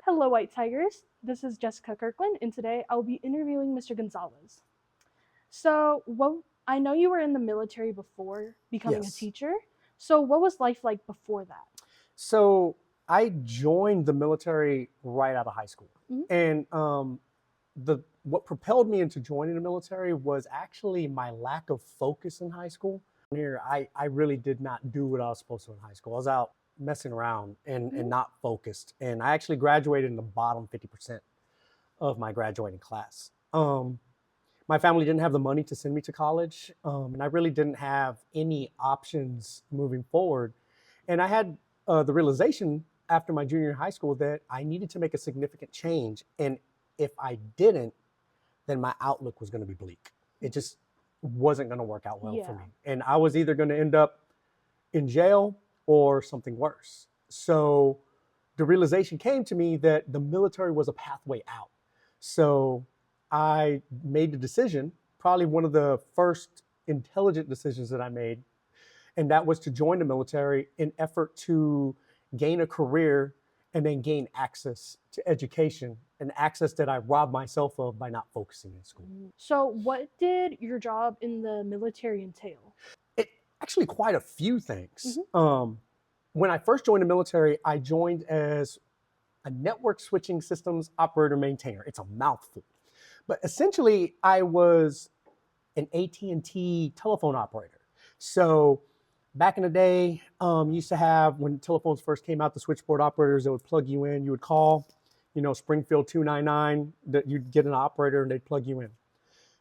Hello, White Tigers. This is Jessica Kirkland, and today I'll be interviewing Mr. Gonzales. I know you were in the military before becoming a Yes. teacher. So, what was life like before that? So I joined the military right out of high school. Mhm. And what propelled me into joining the military was actually my lack of focus in high school. Here, I really did not do what I was supposed to in high school. I was out messing around and Mhm. not focused. And I actually graduated in the bottom 50% of my graduating class. My family didn't have the money to send me to college, and I really didn't have any options moving forward. And I had the realization after my junior year in high school that I needed to make a significant change. And if I didn't, then my outlook was going to be bleak. It just wasn't going to work out well for Yeah. me. And I was either going to end up in jail or something worse. So the realization came to me that the military was a pathway out. So I made the decision, probably one of the first intelligent decisions that I made, and that was to join the military in effort to gain a career and then gain access to education, an access that I robbed myself of by not focusing in school. So, what did your job in the military entail? It actually quite a few things. Mhm. When I first joined the military, I joined as a network switching systems operator maintainer. It's a mouthful, but essentially I was an AT&T telephone operator. So back in the day, used to have, when telephones first came out, the switchboard operators that would plug you in. You would call, Springfield 299, that you'd get an operator and they'd plug you in.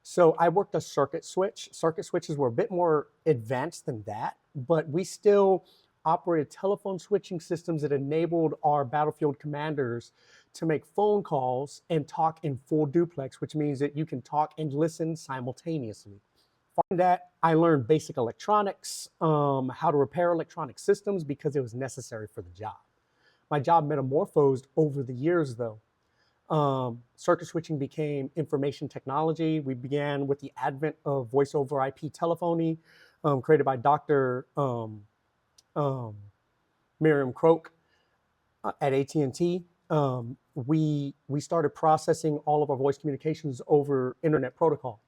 So I worked a circuit switch. Circuit switches were a bit more advanced than that, but we still operated telephone switching systems that enabled our battlefield commanders to make phone calls and talk in full duplex, which means that you can talk and listen simultaneously. Following that, I learned basic electronics, how to repair electronic systems because it was necessary for the job. My job metamorphosed over the years, though. Circuit switching became information technology. We began with the advent of voice over IP telephony, created by Dr. Um, Miriam Croak at AT&T. We started processing all of our voice communications over internet protocol.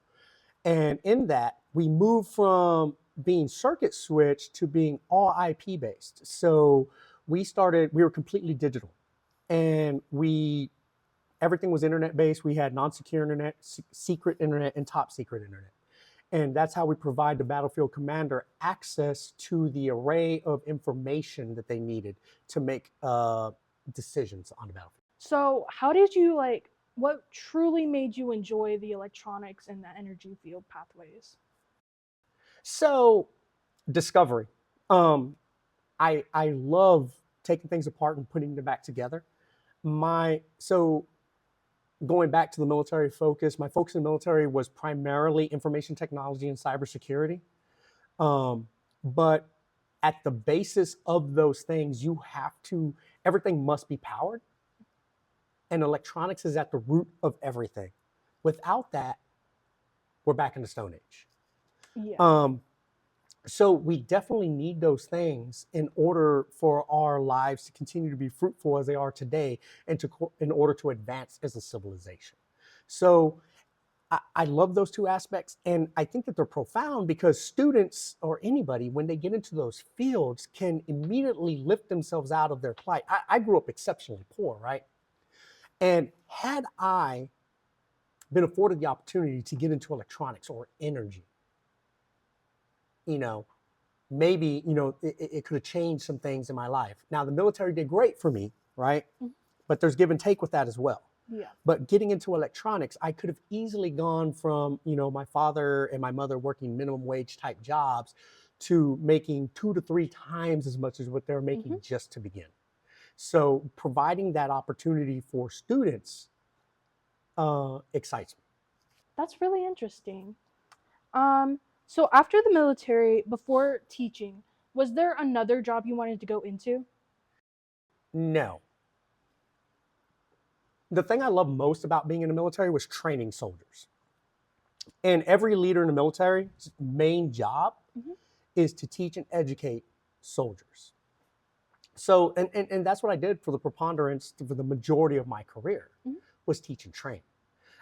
And in that, we moved from being circuit switched to being all IP based. So we were completely digital, and everything was internet based. We had non-secure internet, secret internet, and top secret internet. And that's how we provide the battlefield commander access to the array of information that they needed to make decisions on the battlefield. So, how did you what truly made you enjoy the electronics and the energy field pathways? So, discovery. I love taking things apart and putting them back together. So going back to the military focus, my focus in the military was primarily information technology and cybersecurity. But at the basis of those things, everything must be powered. And electronics is at the root of everything. Without that, we're back in the Stone Age. Yeah. So we definitely need those things in order for our lives to continue to be fruitful as they are today, and in order to advance as a civilization. So I love those two aspects, and I think that they're profound because students or anybody, when they get into those fields, can immediately lift themselves out of their plight. I grew up exceptionally poor, right? And had I been afforded the opportunity to get into electronics or energy, you know, maybe, it could have changed some things in my life. Now, the military did great for me, right? Mhm. But there's give and take with that as well. Yeah. But getting into electronics, I could have easily gone from, my father and my mother working minimum wage type jobs to making 2 to 3 times as much as what they're making Mhm. just to begin. So providing that opportunity for students excites me. That's really interesting. So after the military, before teaching, was there another job you wanted to go into? No. The thing I love most about being in the military was training soldiers. And every leader in the military's main job Mhm. is to teach and educate soldiers. So, and that's what I did for the preponderance, for the majority of my career, Mhm. was teach and train.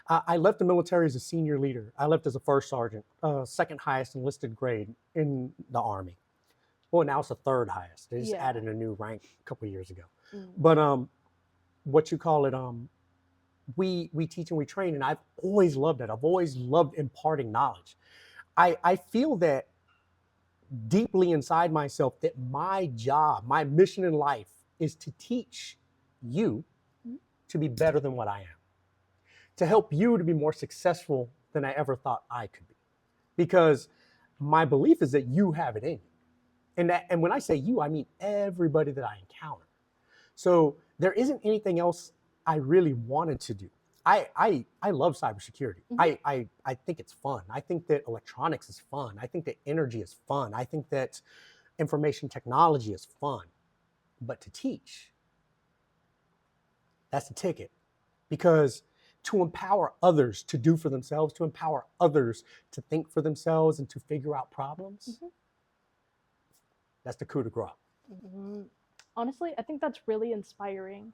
I left the military as a senior leader. I left as a first sergeant, second highest enlisted grade in the Army. Well, now it's the third highest. They just Yeah. added a new rank a couple of years ago. Mm. But what you call it? We teach and we train, and I've always loved it. I've always loved imparting knowledge. I feel that deeply inside myself that my job, my mission in life, is to teach you Mhm. to be better than what I am, to help you to be more successful than I ever thought I could be. Because my belief is that you have it in you. And when I say you, I mean everybody that I encounter. So there isn't anything else I really wanted to do. I love cybersecurity. Mhm. I think it's fun. I think that electronics is fun. I think that energy is fun. I think that information technology is fun. But to teach, that's the ticket. Because to empower others to do for themselves, to empower others to think for themselves and to figure out problems, Mhm. that's the coup de grace. Mhm. Honestly, I think that's really inspiring.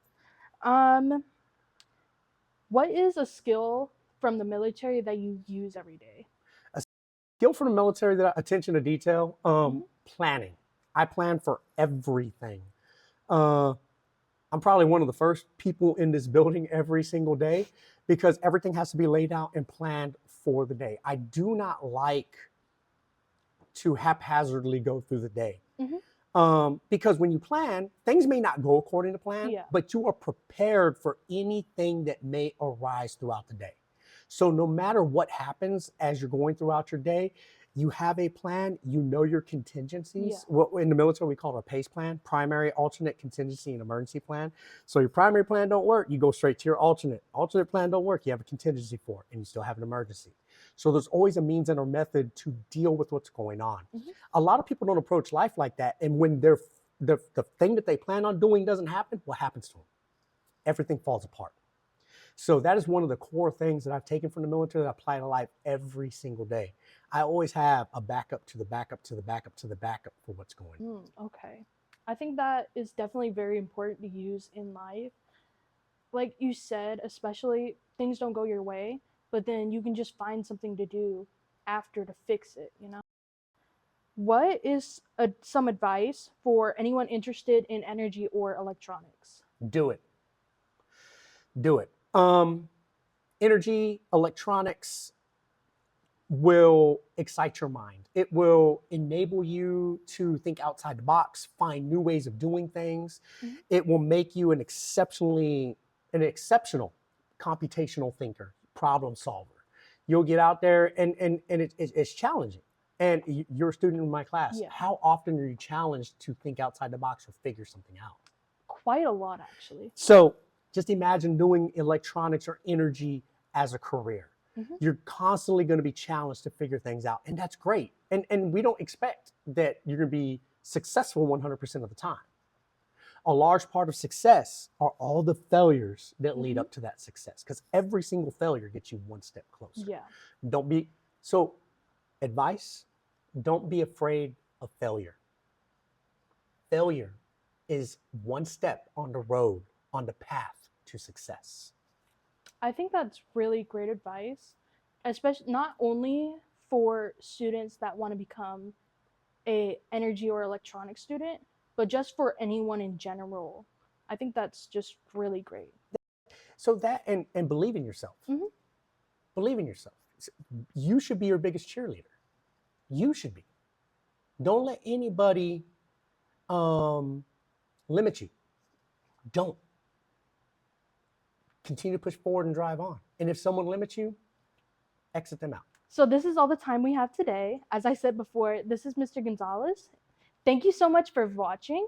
Um, what is a skill from the military that you use every day? A skill for the military, that attention to detail, Mhm. planning. I plan for everything. Uh, I'm probably one of the first people in this building every single day because everything has to be laid out and planned for the day. I do not like to haphazardly go through the day. Mhm. Because when you plan, things may not go according to plan, Yeah. but you are prepared for anything that may arise throughout the day. So no matter what happens as you're going throughout your day, you have a plan, you know your Yeah. contingencies. What in the military we call it a PACE plan, primary, alternate, contingency, and emergency plan. So your primary plan don't work, you go straight to your alternate. Alternate plan don't work, you have a contingency for it, and you still have an emergency. So there's always a means and a method to deal with what's going on. Mhm. A lot of people don't approach life like that, and when the thing that they plan on doing doesn't happen, what happens to them? Everything falls apart. So that is one of the core things that I've taken from the military that I apply to life every single day. I always have a backup to the backup to the backup to the backup for what's going on. Okay. I think that is definitely very important to use in life. Like you said, especially things don't go your way, but then you can just find something to do after to fix it? What is some advice for anyone interested in energy or electronics? Do it. Do it. Energy, electronics will excite your mind. It will enable you to think outside the box, find new ways of doing things. Mhm. It will make you an exceptional computational thinker, problem solver. You'll get out there and it's challenging. And you're a student in my class. Yeah, How often are you challenged to think outside the box or figure something out? quite a lot actually. So just imagine doing electronics or energy as a career. Hmm. You're constantly going to be challenged to figure things out, and that's great. And we don't expect that you're going to be successful 100% of the time. A large part of success are all the failures that lead Hmm. up to that success, because every single failure gets you one step closer. Yeah. Don't be so. Advice: don't be afraid of failure. Failure is one step on the road, on the path to success. I think that's really great advice, especially not only for students that want to become a energy or electronic student, but just for anyone in general. I think that's just really great. So that and believe in yourself. Hmm. Believe in yourself. You should be your biggest cheerleader. You should be. Don't let anybody um, limit you. Don't. Continue to push forward and drive on. And if someone limits you, exit them out. So this is all the time we have today. As I said before, this is Mr. Gonzales. Thank you so much for watching.